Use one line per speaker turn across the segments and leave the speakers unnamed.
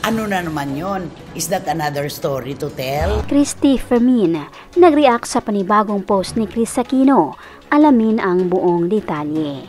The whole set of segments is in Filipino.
Ano na naman yon? Is that another story to tell?
Christy Fermin nag-react sa panibagong post ni Kris Aquino. Alamin ang buong detalye.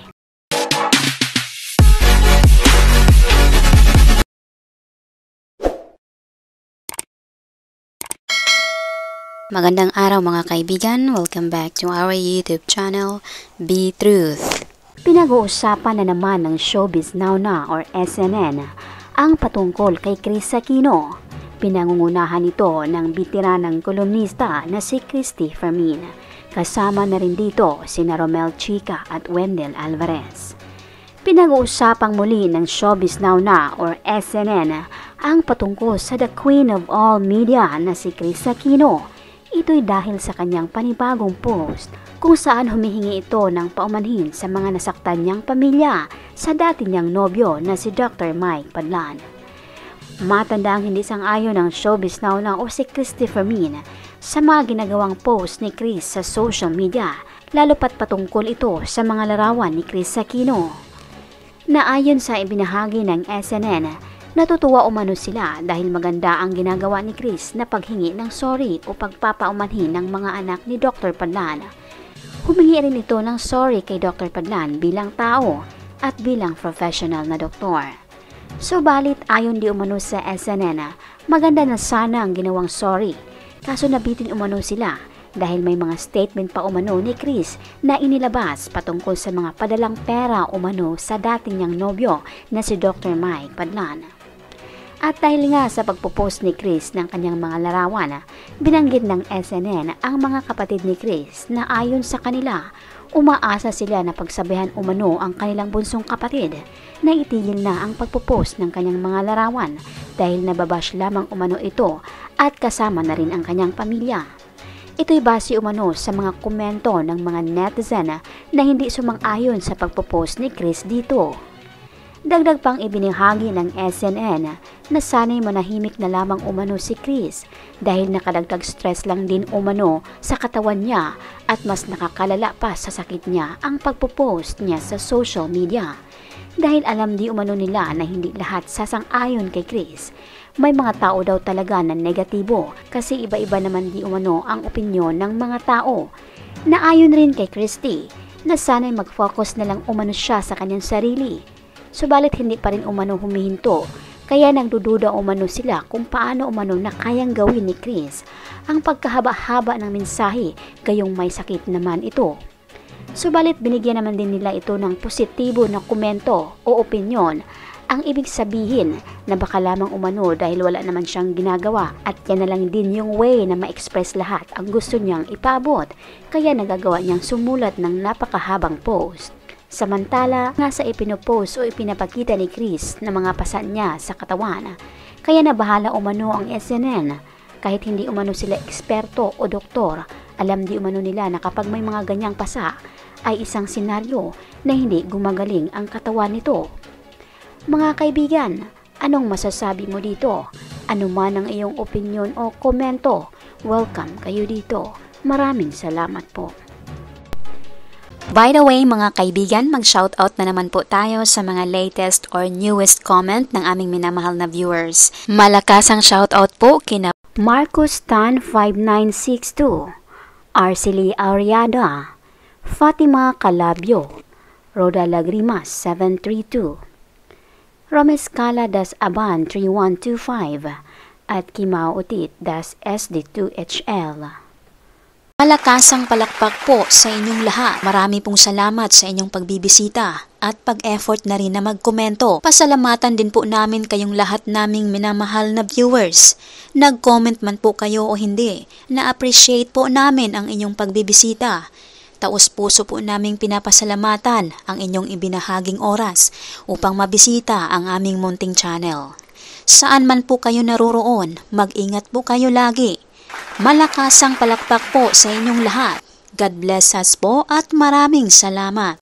Magandang araw mga kaibigan, welcome back to our YouTube channel, Be Truth. Pinag-uusapan na naman ng Showbiz Now Na or SNN ang patungkol kay Kris Aquino. Pinangungunahan ito ng bitiranang kolumnista na si Christy Fermin. Kasama na rin dito sina Romel Chica at Wendell Alvarez. Pinag-uusapang muli ng Showbiz Now Na or SNN ang patungkol sa the Queen of All Media na si Kris Aquino. Ito'y dahil sa kanyang panibagong post kung saan humihingi ito ng paumanhin sa mga nasaktan niyang pamilya sa dati niyang nobyo na si Dr. Mike Padlan. Matanda ang hindi sang-ayon ng Showbiz Now Na o si Christy Fermin sa mga ginagawang post ni Kris sa social media, lalo pat patungkol ito sa mga larawan ni Kris Aquino. Naayon sa ibinahagi ng SNN, natutuwa umano sila dahil maganda ang ginagawa ni Kris na paghingi ng sorry o pagpapaumanhin ng mga anak ni Dr. Padlan. Humingi rin ito ng sorry kay Dr. Padlan bilang tao at bilang professional na doktor. Subalit ayon di umano sa SNN, maganda na sana ang ginawang sorry, kaso nabitin umano sila dahil may mga statement pa umano ni Kris na inilabas patungkol sa mga padalang pera umano sa dati niyang nobyo na si Dr. Mike Padlan. At dahil nga sa pagpo-post ni Kris ng kanyang mga larawan, binanggit ng SNN ang mga kapatid ni Kris na ayon sa kanila, umaasa sila na pagsabihan umano ang kanilang bunsong kapatid na itigil na ang pagpo-post ng kanyang mga larawan dahil nababash lamang umano ito at kasama na rin ang kanyang pamilya. Ito'y base umano sa mga komento ng mga netizen na hindi sumang-ayon sa pagpo-post ni Kris dito. Dagdag pang ibinahagi ng SNN na sana'y manahimik na lamang umano si Kris dahil nakadagdag stress lang din umano sa katawan niya at mas nakakalala pa sa sakit niya ang pagpo-post niya sa social media. Dahil alam di umano nila na hindi lahat sasang-ayon kay Kris. May mga tao daw talaga na negatibo kasi iba-iba naman di umano ang opinyon ng mga tao. Naayon rin kay Christy na sana'y mag-focus na lang umano siya sa kanyang sarili. Subalit hindi pa rin umano humihinto, kaya nagdududa umano sila kung paano umano na kayang gawin ni Kris ang pagkahaba-haba ng mensahe gayong may sakit naman ito. Subalit binigyan naman din nila ito ng positibo na komento o opinyon, ang ibig sabihin na baka lamang umano dahil wala naman siyang ginagawa at yan na lang din yung way na ma-express lahat ang gusto niyang ipaabot, kaya nagagawa niyang sumulat ng napakahabang post. Samantala nga sa ipinopost o ipinapakita ni Kris na mga pasan niya sa katawan, kaya nabahala umano ang SNN. Kahit hindi umano sila eksperto o doktor, alam di umano nila na kapag may mga ganyang pasa ay isang senaryo na hindi gumagaling ang katawan nito. Mga kaibigan, anong masasabi mo dito? Ano man ang iyong opinyon o komento, welcome kayo dito. Maraming salamat po. By the way mga kaibigan, mag-shoutout na naman po tayo sa mga latest or newest comment ng aming minamahal na viewers. Malakas ang shoutout po kina Marcos Tan 5962, Arcely Ariada, Fatima Calabio, Roda Lagrimas 732, Romescala Das Aban 3125, at Kimao Utit Das SD2HL. Malakasang palakpak po sa inyong lahat. Marami pong salamat sa inyong pagbibisita at pag-effort na rin na magkomento. Pasalamatan din po namin kayong lahat naming minamahal na viewers. Nag-comment man po kayo o hindi, na-appreciate po namin ang inyong pagbibisita. Taos puso po naming pinapasalamatan ang inyong ibinahaging oras upang mabisita ang aming munting channel. Saan man po kayo naroroon, mag-ingat po kayo lagi. Malakasang palakpak po sa inyong lahat. God bless us po at maraming salamat.